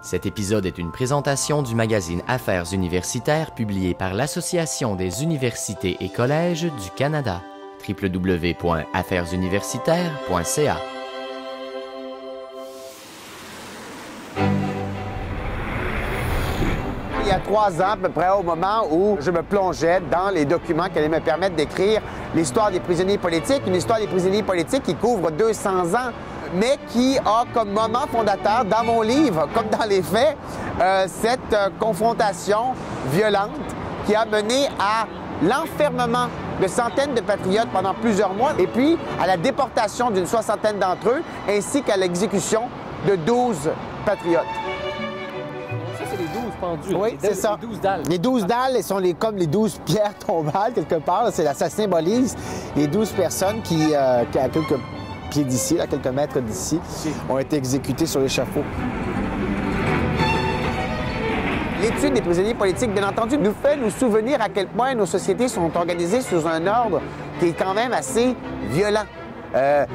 Cet épisode est une présentation du magazine Affaires universitaires publié par l'Association des universités et collèges du Canada. www.affairesuniversitaires.ca. Il y a 3 ans, à peu près, au moment où je me plongeais dans les documents qui allaient me permettre d'écrire l'histoire des prisonniers politiques, une histoire des prisonniers politiques qui couvre 200 ans, mais qui a comme moment fondateur dans mon livre, comme dans les faits, cette confrontation violente qui a mené à l'enfermement de centaines de patriotes pendant plusieurs mois et puis à la déportation d'une 60aine d'entre eux, ainsi qu'à l'exécution de 12 patriotes. C'est les 12 pendus. Oui, c'est ça. Les 12 dalles. Les 12 dalles sont comme les 12 pierres tombales, quelque part. Ça symbolise les 12 personnes qui à quelques pieds d'ici, à quelques mètres d'ici, ont été exécutées sur l'échafaud. L'étude des prisonniers politiques, bien entendu, nous fait nous souvenir à quel point nos sociétés sont organisées sous un ordre qui est quand même assez violent,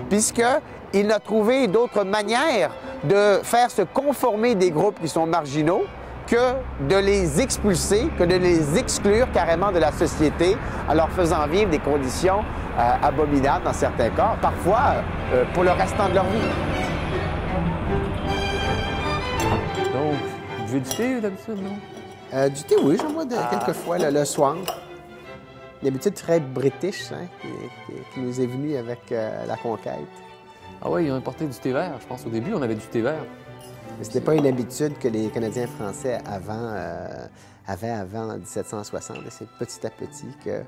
puisqu'il a trouvé d'autres manières de faire se conformer des groupes qui sont marginaux que de les expulser, que de les exclure carrément de la société en leur faisant vivre des conditions abominables dans certains cas, parfois pour le restant de leur vie. Donc, vous buvez du thé d'habitude, non? Du thé, oui, j'en bois quelques fois le soir. D'habitude très british, hein, qui nous est venu avec la conquête. Ah oui, ils ont importé du thé vert. Je pense au début, on avait du thé vert. C'était pas une habitude que les Canadiens français avaient avant 1760. C'est petit à petit que,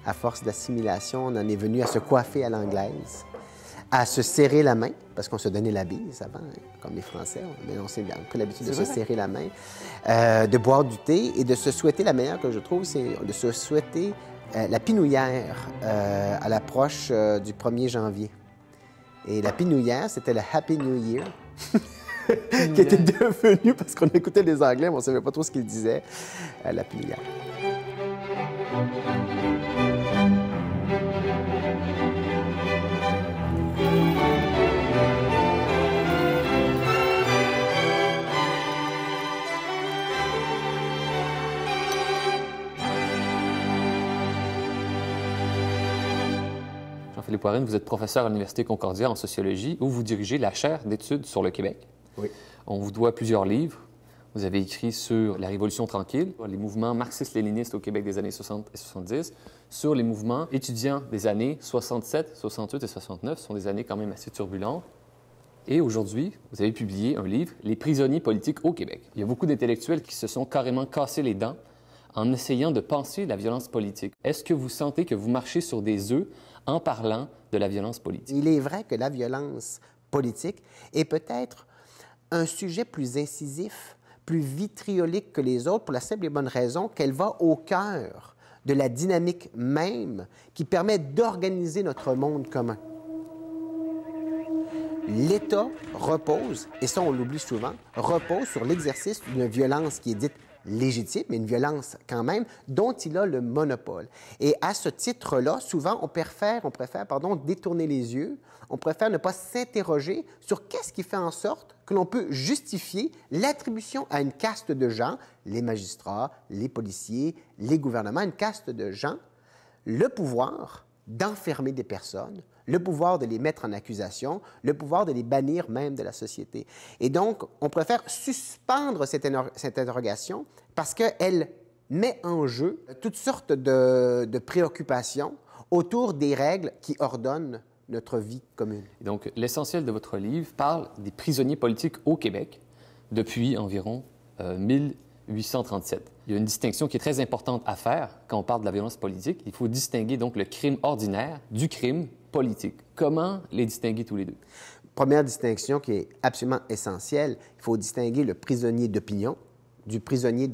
à force d'assimilation, on en est venu à se coiffer à l'anglaise, à se serrer la main, parce qu'on se donnait la bise avant, hein, comme les Français. On s'est pris l'habitude de se serrer la main, de boire du thé et de se souhaiter, la meilleure que je trouve, c'est de se souhaiter la pinouillère à l'approche du 1er janvier. Et la pinouillère, c'était le Happy New Year. qui était devenu, parce qu'on écoutait les Anglais, mais on ne savait pas trop ce qu'ils disaient, la pinouillère. Jean-Philippe Poirine, vous êtes professeur à l'Université Concordia en sociologie, où vous dirigez la chaire d'études sur le Québec. Oui. On vous doit plusieurs livres. Vous avez écrit sur la Révolution tranquille, les mouvements marxistes-léninistes au Québec des années 60 et 70, sur les mouvements étudiants des années 67, 68 et 69. Ce sont des années quand même assez turbulentes. Et aujourd'hui, vous avez publié un livre, Les prisonniers politiques au Québec. Il y a beaucoup d'intellectuels qui se sont carrément cassés les dents en essayant de penser la violence politique. Est-ce que vous sentez que vous marchez sur des œufs en parlant de la violence politique? Il est vrai que la violence politique est peut-être un sujet plus incisif, plus vitriolique que les autres, pour la simple et bonne raison qu'elle va au cœur de la dynamique même qui permet d'organiser notre monde commun. L'État repose, et ça on l'oublie souvent, repose sur l'exercice d'une violence qui est dite légitime, mais une violence quand même, dont il a le monopole. Et à ce titre-là, souvent, on préfère détourner les yeux, on préfère ne pas s'interroger sur qu'est-ce qui fait en sorte que l'on peut justifier l'attribution à une caste de gens, les magistrats, les policiers, les gouvernements, une caste de gens, le pouvoir d'enfermer des personnes, le pouvoir de les mettre en accusation, le pouvoir de les bannir même de la société. Et donc, on préfère suspendre cette interrogation parce qu'elle met en jeu toutes sortes de préoccupations autour des règles qui ordonnent notre vie commune. Et donc, l'essentiel de votre livre parle des prisonniers politiques au Québec depuis environ 1837. Il y a une distinction qui est très importante à faire quand on parle de la violence politique. Il faut distinguer donc le crime ordinaire du crime politique. Comment les distinguer tous les deux? Première distinction qui est absolument essentielle, il faut distinguer le prisonnier d'opinion du prisonnier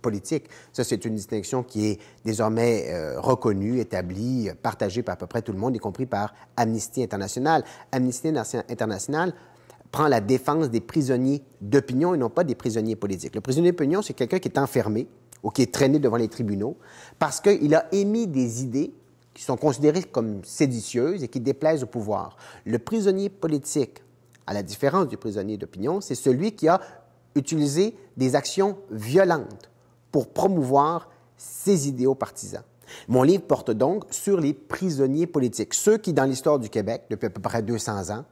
politique. Ça, c'est une distinction qui est désormais reconnue, établie, partagée par à peu près tout le monde, y compris par Amnesty International. Amnesty International prend la défense des prisonniers d'opinion et non pas des prisonniers politiques. Le prisonnier d'opinion, c'est quelqu'un qui est enfermé ou qui est traîné devant les tribunaux parce qu'il a émis des idées qui sont considérées comme séditieuses et qui déplaisent au pouvoir. Le prisonnier politique, à la différence du prisonnier d'opinion, c'est celui qui a utiliser des actions violentes pour promouvoir ses idéaux partisans. Mon livre porte donc sur les prisonniers politiques, ceux qui, dans l'histoire du Québec, depuis à peu près 200 ans,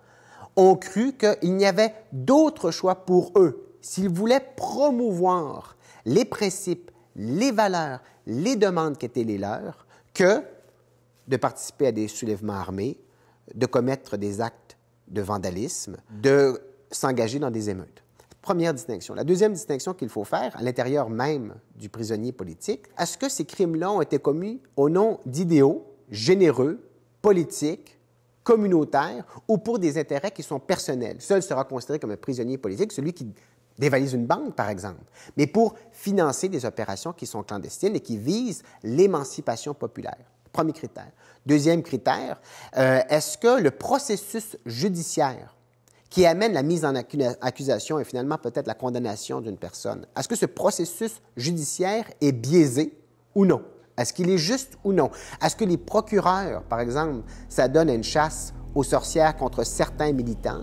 ont cru qu'il n'y avait d'autre choix pour eux s'ils voulaient promouvoir les principes, les valeurs, les demandes qui étaient les leurs, que de participer à des soulèvements armés, de commettre des actes de vandalisme, de s'engager dans des émeutes. Première distinction. La deuxième distinction qu'il faut faire, à l'intérieur même du prisonnier politique, est-ce que ces crimes-là ont été commis au nom d'idéaux généreux, politiques, communautaires ou pour des intérêts qui sont personnels? Seul sera considéré comme un prisonnier politique celui qui dévalise une banque, par exemple, mais pour financer des opérations qui sont clandestines et qui visent l'émancipation populaire. Premier critère. Deuxième critère, est-ce que le processus judiciaire qui amène la mise en accusation et finalement peut-être la condamnation d'une personne, est-ce que ce processus judiciaire est biaisé ou non? Est-ce qu'il est juste ou non? Est-ce que les procureurs, par exemple, s'adonnent à une chasse aux sorcières contre certains militants?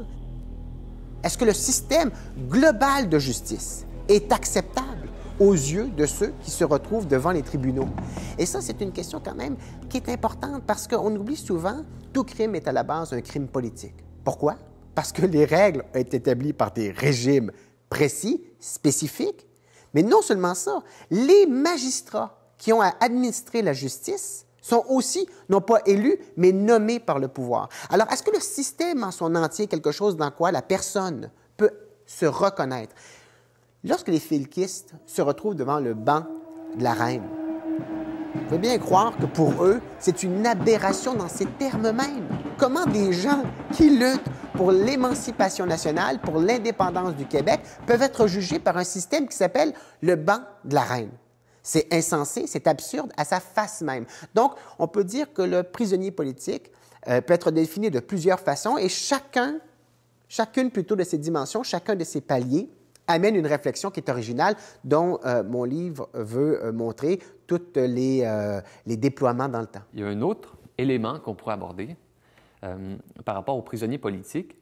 Est-ce que le système global de justice est acceptable aux yeux de ceux qui se retrouvent devant les tribunaux? Et ça, c'est une question quand même qui est importante parce qu'on oublie souvent, tout crime est à la base un crime politique. Pourquoi? Parce que les règles ont été établies par des régimes précis, spécifiques, mais non seulement ça, les magistrats qui ont à administrer la justice sont aussi, non pas élus, mais nommés par le pouvoir. Alors, est-ce que le système en son entier est quelque chose dans quoi la personne peut se reconnaître? Lorsque les filkistes se retrouvent devant le banc de la reine, vous pouvez bien croire que pour eux, c'est une aberration dans ces termes mêmes. Comment des gens qui luttent pour l'émancipation nationale, pour l'indépendance du Québec, peuvent être jugés par un système qui s'appelle le banc de la reine? C'est insensé, c'est absurde à sa face même. Donc, on peut dire que le prisonnier politique peut être défini de plusieurs façons et chacune plutôt de ces dimensions, chacun de ces paliers amène une réflexion qui est originale dont mon livre veut montrer tous les déploiements dans le temps. Il y a un autre élément qu'on pourrait aborder par rapport aux prisonniers politiques.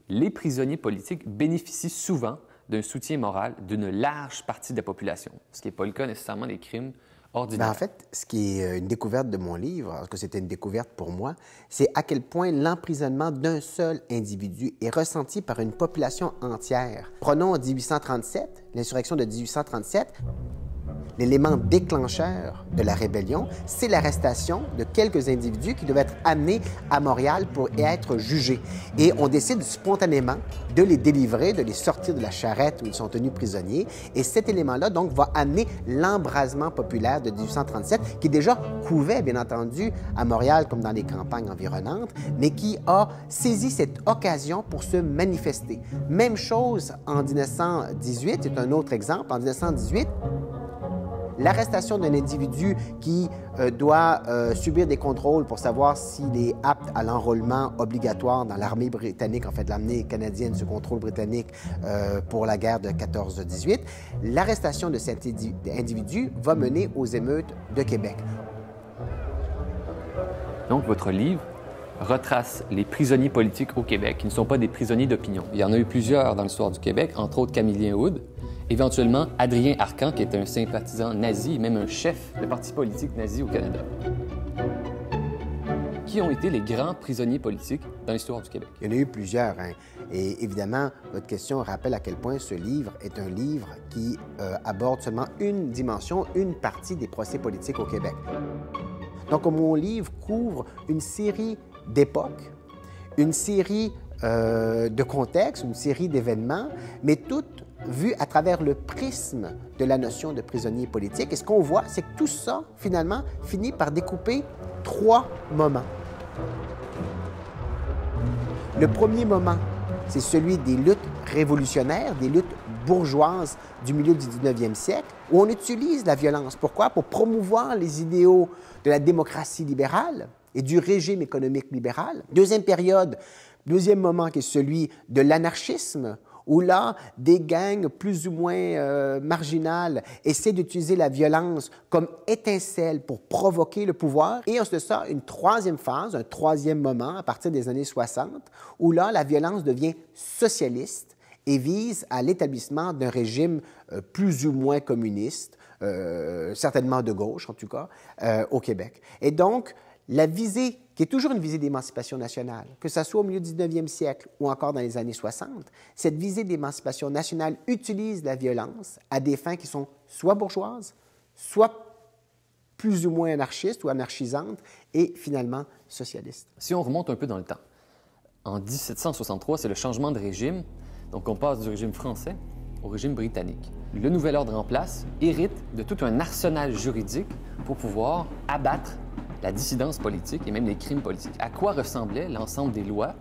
Les prisonniers politiques bénéficient souvent d'un soutien moral d'une large partie de la population, ce qui n'est pas le cas nécessairement des crimes ordinaires. Bien, en fait, ce qui est une découverte de mon livre, parce que c'était une découverte pour moi, c'est à quel point l'emprisonnement d'un seul individu est ressenti par une population entière. Prenons 1837, l'insurrection de 1837. L'élément déclencheur de la rébellion, c'est l'arrestation de quelques individus qui devaient être amenés à Montréal pour être jugés. Et on décide spontanément de les délivrer, de les sortir de la charrette où ils sont tenus prisonniers. Et cet élément-là, donc, va amener l'embrasement populaire de 1837, qui déjà couvait, bien entendu, à Montréal comme dans les campagnes environnantes, mais qui a saisi cette occasion pour se manifester. Même chose en 1918, c'est un autre exemple. En 1918, l'arrestation d'un individu qui doit subir des contrôles pour savoir s'il est apte à l'enrôlement obligatoire dans l'armée britannique, en fait, l'armée canadienne sous contrôle britannique pour la guerre de 14-18, l'arrestation de cet individu va mener aux émeutes de Québec. Donc, votre livre retrace les prisonniers politiques au Québec qui ne sont pas des prisonniers d'opinion. Il y en a eu plusieurs dans l'histoire du Québec, entre autres Camillien Hood, éventuellement Adrien Arcan, qui est un sympathisant nazi et même un chef de parti politique nazi au Canada. Qui ont été les grands prisonniers politiques dans l'histoire du Québec? Il y en a eu plusieurs, hein? Et évidemment, votre question rappelle à quel point ce livre est un livre qui aborde seulement une dimension, une partie des procès politiques au Québec. Donc, mon livre couvre une série d'époques, une série de contextes, une série d'événements, mais toutes vues à travers le prisme de la notion de prisonnier politique. Et ce qu'on voit, c'est que tout ça, finalement, finit par découper 3 moments. Le premier moment, c'est celui des luttes révolutionnaires, des luttes bourgeoises du milieu du 19e siècle, où on utilise la violence. Pourquoi? Pour promouvoir les idéaux de la démocratie libérale et du régime économique libéral. Deuxième période, deuxième moment qui est celui de l'anarchisme, où là, des gangs plus ou moins marginales essaient d'utiliser la violence comme étincelle pour provoquer le pouvoir. Et on se sort une troisième phase, un troisième moment à partir des années 60, où là, la violence devient socialiste et vise à l'établissement d'un régime plus ou moins communiste, certainement de gauche en tout cas, au Québec. Et donc, la visée, qui est toujours une visée d'émancipation nationale, que ce soit au milieu du 19e siècle ou encore dans les années 60, cette visée d'émancipation nationale utilise la violence à des fins qui sont soit bourgeoises, soit plus ou moins anarchistes ou anarchisantes, et finalement socialistes. Si on remonte un peu dans le temps, en 1763, c'est le changement de régime. Donc, on passe du régime français au régime britannique. Le nouvel ordre en place hérite de tout un arsenal juridique pour pouvoir abattre la dissidence politique et même les crimes politiques. À quoi ressemblait l'ensemble des lois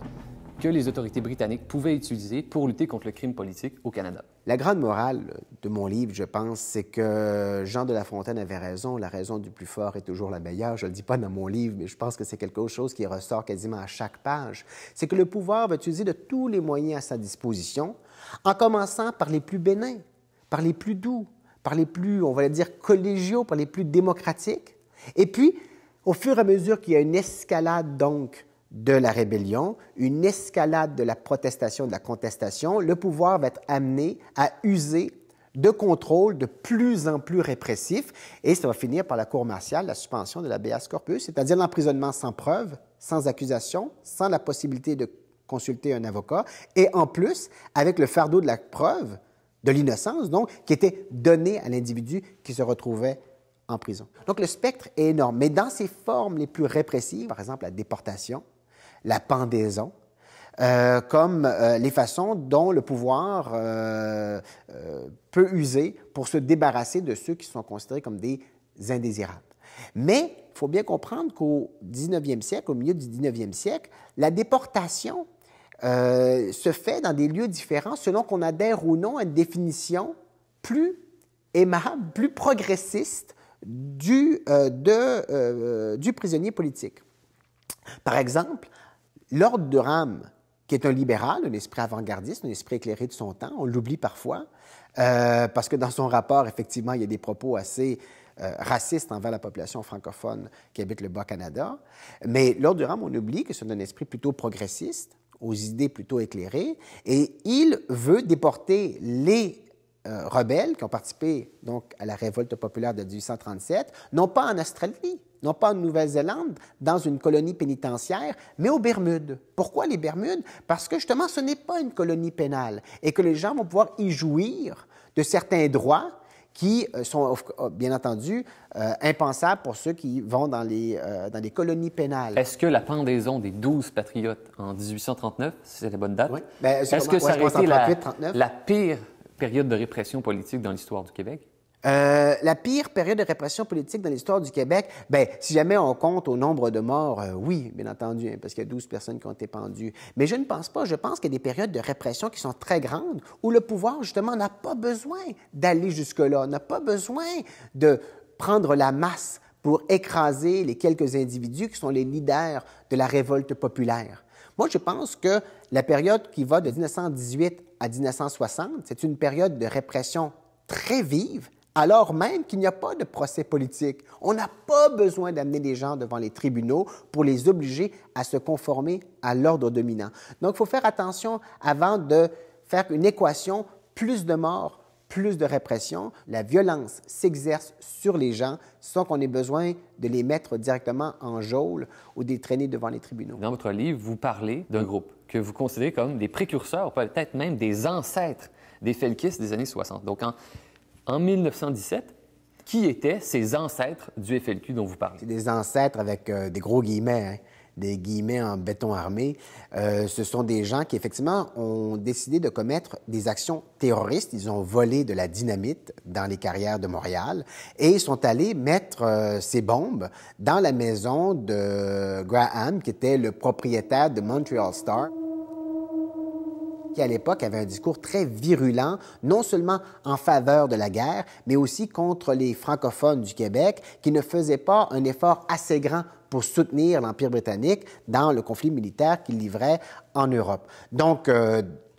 que les autorités britanniques pouvaient utiliser pour lutter contre le crime politique au Canada? La grande morale de mon livre, je pense, c'est que Jean de La Fontaine avait raison. La raison du plus fort est toujours la meilleure. Je ne le dis pas dans mon livre, mais je pense que c'est quelque chose qui ressort quasiment à chaque page. C'est que le pouvoir va utiliser de tous les moyens à sa disposition, en commençant par les plus bénins, par les plus doux, par les plus, on va le dire, collégiaux, par les plus démocratiques. Et puis, au fur et à mesure qu'il y a une escalade, donc, de la rébellion, une escalade de la protestation, de la contestation, le pouvoir va être amené à user de contrôles de plus en plus répressifs, et ça va finir par la cour martiale, la suspension de l'habeas corpus, c'est-à-dire l'emprisonnement sans preuve, sans accusation, sans la possibilité de consulter un avocat, et en plus, avec le fardeau de la preuve, de l'innocence, donc, qui était donné à l'individu qui se retrouvait en prison. Donc, le spectre est énorme, mais dans ses formes les plus répressives, par exemple la déportation, la pendaison, comme les façons dont le pouvoir peut user pour se débarrasser de ceux qui sont considérés comme des indésirables. Mais il faut bien comprendre qu'au 19e siècle, au milieu du 19e siècle, la déportation se fait dans des lieux différents selon qu'on adhère ou non à une définition plus aimable, plus progressiste du prisonnier politique. Par exemple, Lord Durham, qui est un libéral, un esprit avant-gardiste, un esprit éclairé de son temps, on l'oublie parfois, parce que dans son rapport, effectivement, il y a des propos assez racistes envers la population francophone qui habite le Bas-Canada. Mais Lord Durham, on oublie que c'est un esprit plutôt progressiste, aux idées plutôt éclairées, et il veut déporter les rebelles qui ont participé donc à la révolte populaire de 1837, non pas en Australie, non pas en Nouvelle-Zélande, dans une colonie pénitentiaire, mais aux Bermudes. Pourquoi les Bermudes? Parce que justement, ce n'est pas une colonie pénale et que les gens vont pouvoir y jouir de certains droits qui sont, bien entendu, impensables pour ceux qui vont dans les colonies pénales. Est-ce que la pendaison des 12 patriotes en 1839, c'est la bonne date? Oui. Bien, est-ce que ça aurait été la pire période de répression politique dans l'histoire du Québec? La pire période de répression politique dans l'histoire du Québec, bien, si jamais on compte au nombre de morts, oui, bien entendu, hein, parce qu'il y a 12 personnes qui ont été pendues. Mais je ne pense pas. Je pense qu'il y a des périodes de répression qui sont très grandes, où le pouvoir, justement, n'a pas besoin d'aller jusque-là, n'a pas besoin de prendre la masse pour écraser les quelques individus qui sont les leaders de la révolte populaire. Moi, je pense que la période qui va de 1918 à 1960, c'est une période de répression très vive, alors même qu'il n'y a pas de procès politique. On n'a pas besoin d'amener les gens devant les tribunaux pour les obliger à se conformer à l'ordre dominant. Donc, il faut faire attention avant de faire une équation, plus de morts, plus de répression. La violence s'exerce sur les gens sans qu'on ait besoin de les mettre directement en geôle ou de les traîner devant les tribunaux. Dans votre livre, vous parlez d'un groupe que vous considérez comme des précurseurs, peut-être même des ancêtres des Felkistes des années 60. Donc, en 1917, qui étaient ces ancêtres du FLQ dont vous parlez? C'est des ancêtres avec des gros guillemets, hein, des guillemets en béton armé. Ce sont des gens qui, effectivement, ont décidé de commettre des actions terroristes. Ils ont volé de la dynamite dans les carrières de Montréal et ils sont allés mettre ces bombes dans la maison de Graham, qui était le propriétaire de Montreal Star, qui, à l'époque, avait un discours très virulent, non seulement en faveur de la guerre, mais aussi contre les francophones du Québec, qui ne faisaient pas un effort assez grand pour soutenir l'Empire britannique dans le conflit militaire qu'il livrait en Europe. Donc,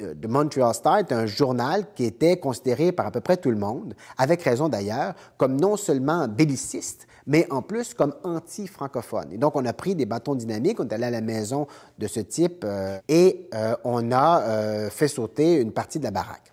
The Montreal Star est un journal qui était considéré par à peu près tout le monde, avec raison d'ailleurs, comme non seulement belliciste, mais en plus comme anti-francophone. Et donc, on a pris des bâtons dynamiques, on est allé à la maison de ce type et on a fait sauter une partie de la baraque.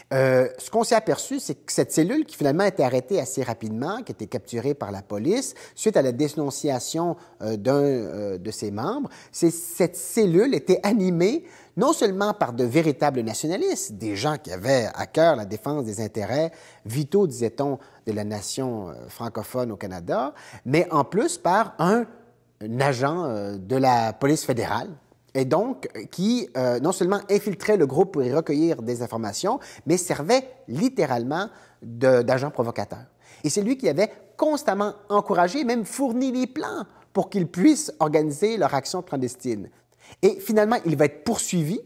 Ce qu'on s'est aperçu, c'est que cette cellule, qui finalement a été arrêtée assez rapidement, qui a été capturée par la police, suite à la dénonciation d'un de ses membres, cette cellule était animée non seulement par de véritables nationalistes, des gens qui avaient à cœur la défense des intérêts vitaux, disait-on, de la nation francophone au Canada, mais en plus par un agent de la police fédérale, et donc qui non seulement infiltrait le groupe pour y recueillir des informations, mais servait littéralement d'agent provocateur. Et c'est lui qui avait constamment encouragé, même fourni les plans pour qu'ils puissent organiser leur action clandestine. Et finalement, il va être poursuivi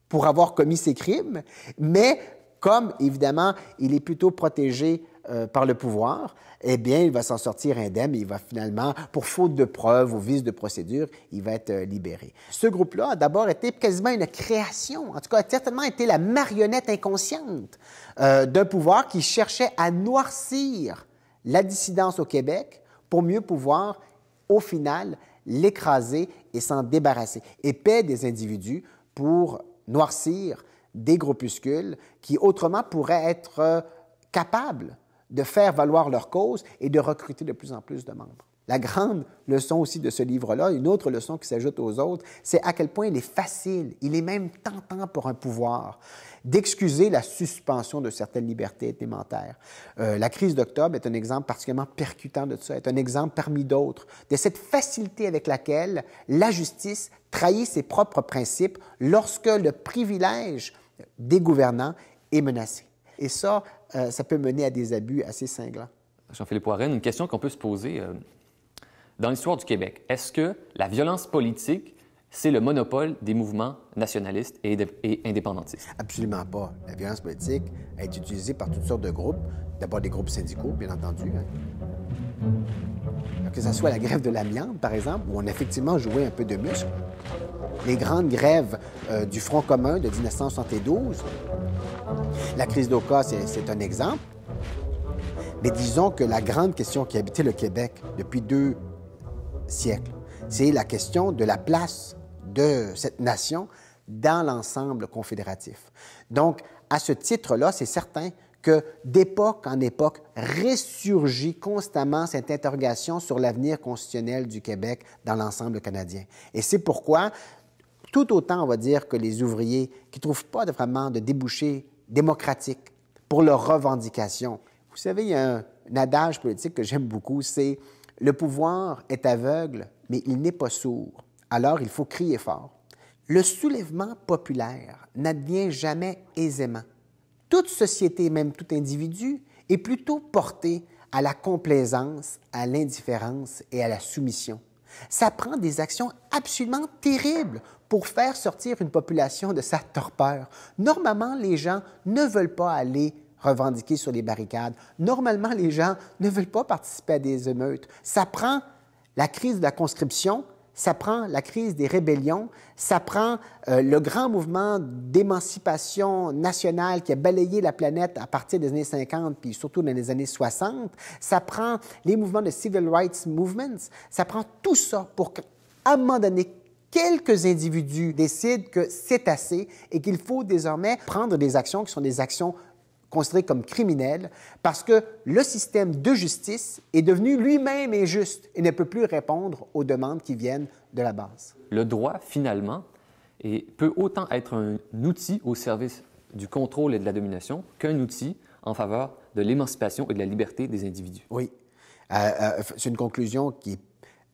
pour avoir commis ces crimes, mais comme, évidemment, il est plutôt protégé par le pouvoir, eh bien, il va s'en sortir indemne et il va finalement, pour faute de preuves ou vice de procédure, il va être libéré. Ce groupe-là a d'abord été quasiment une création, en tout cas, a certainement été la marionnette inconsciente d'un pouvoir qui cherchait à noircir la dissidence au Québec pour mieux pouvoir, au final, l'écraser et s'en débarrasser. Et paie des individus pour noircir des groupuscules qui, autrement, pourraient être capables de faire valoir leur cause et de recruter de plus en plus de membres. La grande leçon aussi de ce livre-là, une autre leçon qui s'ajoute aux autres, c'est à quel point il est facile, il est même tentant pour un pouvoir d'excuser la suspension de certaines libertés élémentaires. La crise d'octobre est un exemple particulièrement percutant de ça, est un exemple parmi d'autres de cette facilité avec laquelle la justice trahit ses propres principes lorsque le privilège des gouvernants est menacé. Et ça, ça peut mener à des abus assez cinglants. Jean-Philippe Warren, une question qu'on peut se poser. Dans l'histoire du Québec, est-ce que la violence politique, c'est le monopole des mouvements nationalistes et indépendantistes? Absolument pas. La violence politique a été utilisée par toutes sortes de groupes. D'abord des groupes syndicaux, bien entendu. Que ce soit la grève de l'amiante, par exemple, où on a effectivement joué un peu de muscle. Les grandes grèves du Front commun de 1972. La crise d'Oka, c'est un exemple. Mais disons que la grande question qui habitait le Québec depuis 2 siècles, c'est la question de la place de cette nation dans l'ensemble confédératif. Donc, à ce titre-là, c'est certain que d'époque en époque ressurgit constamment cette interrogation sur l'avenir constitutionnel du Québec dans l'ensemble canadien. Et c'est pourquoi, tout autant, on va dire, que les ouvriers qui ne trouvent pas vraiment de débouchés démocratiques pour leurs revendications. Vous savez, il y a un adage politique que j'aime beaucoup, c'est « Le pouvoir est aveugle, mais il n'est pas sourd. Alors, il faut crier fort. » Le soulèvement populaire n'advient jamais aisément. Toute société, même tout individu, est plutôt porté à la complaisance, à l'indifférence et à la soumission. Ça prend des actions absolument terribles pour faire sortir une population de sa torpeur. Normalement, les gens ne veulent pas aller revendiquer sur les barricades. Normalement, les gens ne veulent pas participer à des émeutes. Ça prend la crise de la conscription, ça prend la crise des rébellions, ça prend le grand mouvement d'émancipation nationale qui a balayé la planète à partir des années 50, puis surtout dans les années 60. Ça prend les mouvements de Civil Rights Movements. Ça prend tout ça pour qu'à un moment donné, quelques individus décident que c'est assez et qu'il faut désormais prendre des actions qui sont des actions considéré comme criminel parce que le système de justice est devenu lui-même injuste et ne peut plus répondre aux demandes qui viennent de la base. Le droit, finalement, peut autant être un outil au service du contrôle et de la domination qu'un outil en faveur de l'émancipation et de la liberté des individus. Oui. C'est une conclusion qui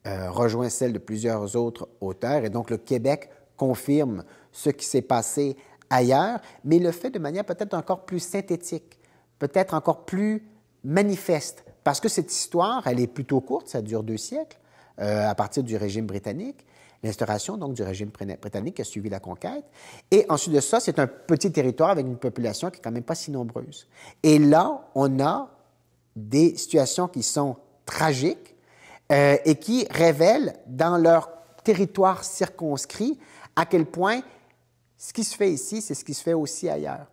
rejoint celle de plusieurs autres auteurs et donc le Québec confirme ce qui s'est passé ailleurs, mais le fait de manière peut-être encore plus synthétique, peut-être encore plus manifeste, parce que cette histoire, elle est plutôt courte, ça dure 2 siècles, à partir du régime britannique, l'instauration donc du régime britannique qui a suivi la conquête, et ensuite de ça, c'est un petit territoire avec une population qui est quand même pas si nombreuse. Et là, on a des situations qui sont tragiques et qui révèlent dans leur territoire circonscrit à quel point Ce qui se fait ici, c'est ce qui se fait aussi ailleurs.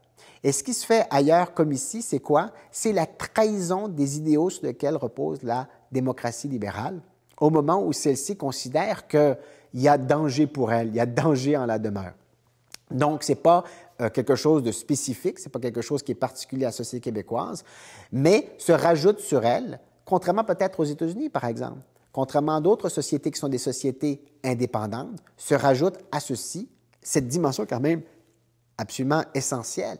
Et ce qui se fait ailleurs comme ici, c'est quoi? C'est la trahison des idéaux sur lesquels repose la démocratie libérale, au moment où celle-ci considère qu'il y a danger pour elle, il y a danger en la demeure. Donc, ce n'est pas quelque chose de spécifique, ce n'est pas quelque chose qui est particulier à la société québécoise, mais se rajoute sur elle, contrairement peut-être aux États-Unis, par exemple, contrairement à d'autres sociétés qui sont des sociétés indépendantes, se rajoute à ceci cette dimension quand même absolument essentielle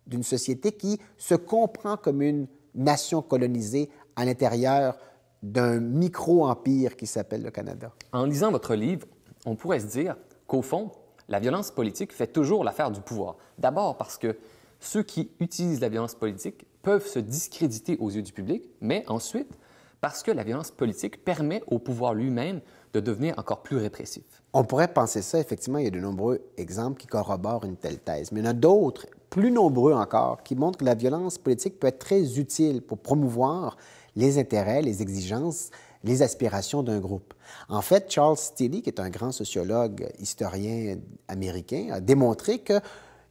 d'une société qui se comprend comme une nation colonisée à l'intérieur d'un micro-empire qui s'appelle le Canada. En lisant votre livre, on pourrait se dire qu'au fond, la violence politique fait toujours l'affaire du pouvoir. D'abord parce que ceux qui utilisent la violence politique peuvent se discréditer aux yeux du public, mais ensuite parce que la violence politique permet au pouvoir lui-même de devenir encore plus répressif. On pourrait penser ça, effectivement, il y a de nombreux exemples qui corroborent une telle thèse, mais il y en a d'autres, plus nombreux encore, qui montrent que la violence politique peut être très utile pour promouvoir les intérêts, les exigences, les aspirations d'un groupe. En fait, Charles Steele, qui est un grand sociologue, historien américain, a démontré qu'il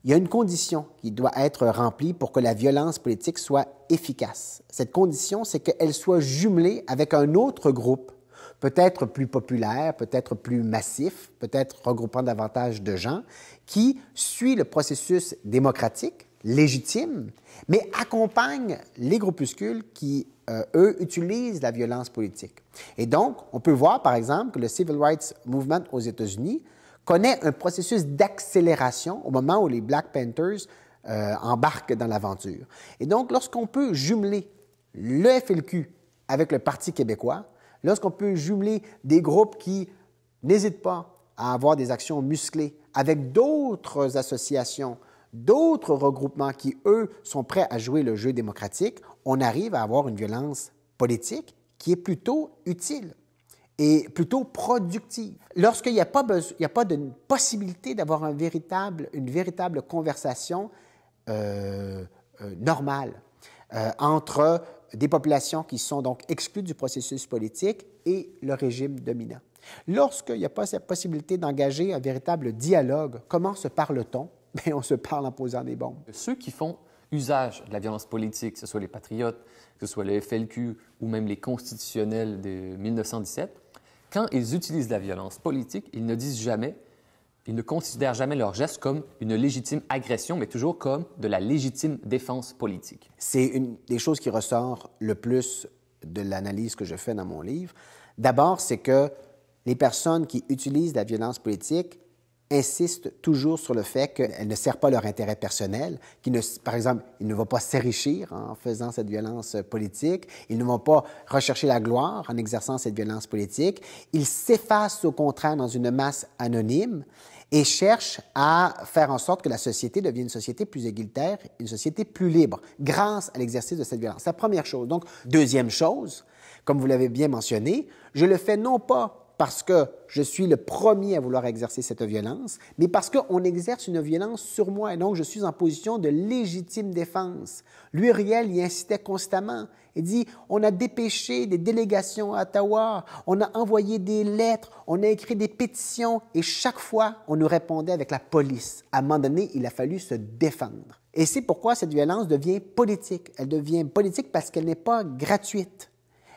y a une condition qui doit être remplie pour que la violence politique soit efficace. Cette condition, c'est qu'elle soit jumelée avec un autre groupe, peut-être plus populaire, peut-être plus massif, peut-être regroupant davantage de gens, qui suit le processus démocratique, légitime, mais accompagne les groupuscules qui, eux, utilisent la violence politique. Et donc, on peut voir, par exemple, que le Civil Rights Movement aux États-Unis connaît un processus d'accélération au moment où les Black Panthers embarquent dans l'aventure. Et donc, lorsqu'on peut jumeler le FLQ avec le Parti québécois, lorsqu'on peut jumeler des groupes qui n'hésitent pas à avoir des actions musclées avec d'autres associations, d'autres regroupements qui, eux, sont prêts à jouer le jeu démocratique, on arrive à avoir une violence politique qui est plutôt utile et plutôt productive. Lorsqu'il n'y a pas de possibilité d'avoir une véritable conversation normale entre des populations qui sont donc exclues du processus politique et le régime dominant. Lorsqu'il n'y a pas cette possibilité d'engager un véritable dialogue, comment se parle-t-on? Bien, on se parle en posant des bombes. Ceux qui font usage de la violence politique, que ce soit les patriotes, que ce soit le FLQ ou même les constitutionnels de 1917, quand ils utilisent la violence politique, ils ne considèrent jamais leur geste comme une légitime agression, mais toujours comme de la légitime défense politique. C'est une des choses qui ressort le plus de l'analyse que je fais dans mon livre. D'abord, c'est que les personnes qui utilisent la violence politique insistent toujours sur le fait qu'elle ne sert pas leur intérêt personnel, par exemple, ils ne vont pas s'enrichir en faisant cette violence politique, ils ne vont pas rechercher la gloire en exerçant cette violence politique, ils s'effacent au contraire dans une masse anonyme et cherchent à faire en sorte que la société devienne une société plus égalitaire, une société plus libre, grâce à l'exercice de cette violence. C'est la première chose. Donc, deuxième chose, comme vous l'avez bien mentionné, je le fais non pas parce que je suis le premier à vouloir exercer cette violence, mais parce qu'on exerce une violence sur moi et donc je suis en position de légitime défense. L'Uriel y incitait constamment. Il dit, on a dépêché des délégations à Ottawa, on a envoyé des lettres, on a écrit des pétitions et chaque fois, on nous répondait avec la police. À un moment donné, il a fallu se défendre. Et c'est pourquoi cette violence devient politique. Elle devient politique parce qu'elle n'est pas gratuite.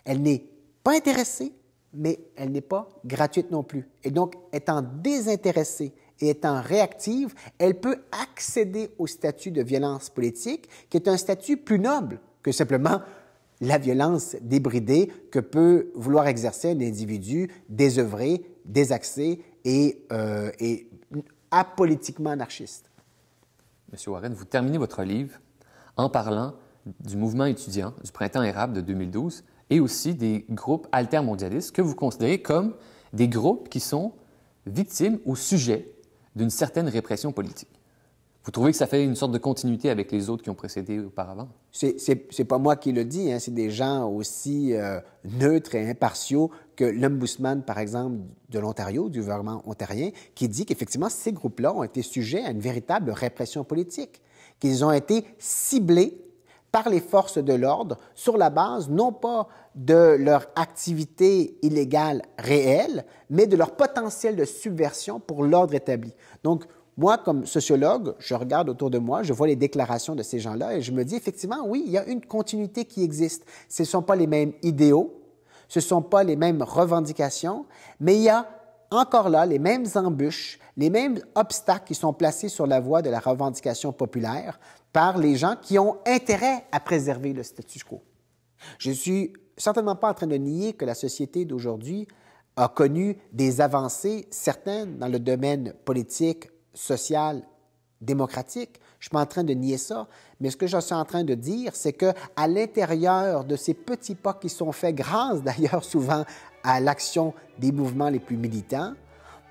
Elle n'est pas intéressée, mais elle n'est pas gratuite non plus. Et donc, étant désintéressée et étant réactive, elle peut accéder au statut de violence politique, qui est un statut plus noble que simplement la violence débridée que peut vouloir exercer un individu désœuvré, désaxé et apolitiquement anarchiste. Monsieur Warren, vous terminez votre livre en parlant du mouvement étudiant du printemps érable de 2012 et aussi des groupes altermondialistes que vous considérez comme des groupes qui sont victimes ou sujets d'une certaine répression politique. Vous trouvez que ça fait une sorte de continuité avec les autres qui ont précédé auparavant? C'est pas moi qui le dis, hein, c'est des gens aussi neutres et impartiaux que l'Ombudsman, par exemple, de l'Ontario, du gouvernement ontarien, qui dit qu'effectivement, ces groupes-là ont été sujets à une véritable répression politique, qu'ils ont été ciblés par les forces de l'ordre sur la base non pas de leur activité illégale réelle, mais de leur potentiel de subversion pour l'ordre établi. Donc, Moi, comme sociologue, je regarde autour de moi, je vois les déclarations de ces gens-là et je me dis effectivement, oui, il y a une continuité qui existe. Ce ne sont pas les mêmes idéaux, ce ne sont pas les mêmes revendications, mais il y a encore là les mêmes embûches, les mêmes obstacles qui sont placés sur la voie de la revendication populaire par les gens qui ont intérêt à préserver le statu quo. Je ne suis certainement pas en train de nier que la société d'aujourd'hui a connu des avancées certaines dans le domaine politique, social, démocratique. Je ne suis pas en train de nier ça, mais ce que je suis en train de dire, c'est qu'à l'intérieur de ces petits pas qui sont faits, grâce d'ailleurs souvent à l'action des mouvements les plus militants,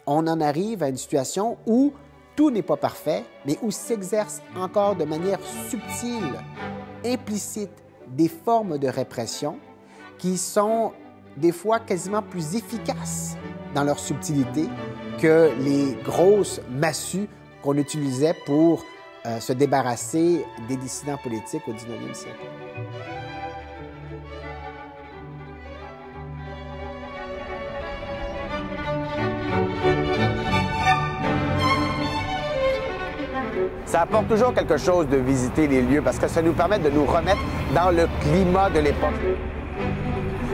on en arrive à une situation où tout n'est pas parfait, mais où s'exercent encore de manière subtile, implicite, des formes de répression qui sont des fois quasiment plus efficaces dans leur subtilité que les grosses massues qu'on utilisait pour se débarrasser des dissidents politiques au 19e siècle. Ça apporte toujours quelque chose de visiter les lieux parce que ça nous permet de nous remettre dans le climat de l'époque.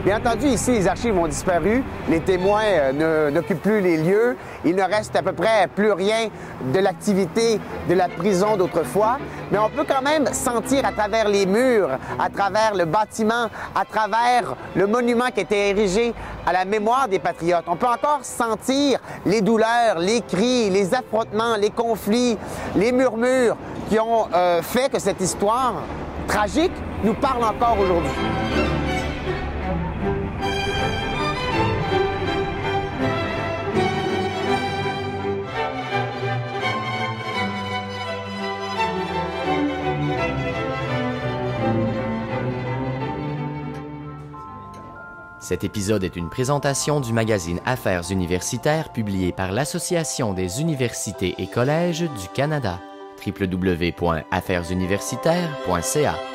Bien entendu, ici, les archives ont disparu, les témoins n'occupent plus les lieux, il ne reste à peu près plus rien de l'activité de la prison d'autrefois, mais on peut quand même sentir à travers les murs, à travers le bâtiment, à travers le monument qui a été érigé à la mémoire des patriotes. On peut encore sentir les douleurs, les cris, les affrontements, les conflits, les murmures qui ont fait que cette histoire tragique nous parle encore aujourd'hui. Cet épisode est une présentation du magazine Affaires universitaires publié par l'Association des universités et collèges du Canada. www.affairesuniversitaires.ca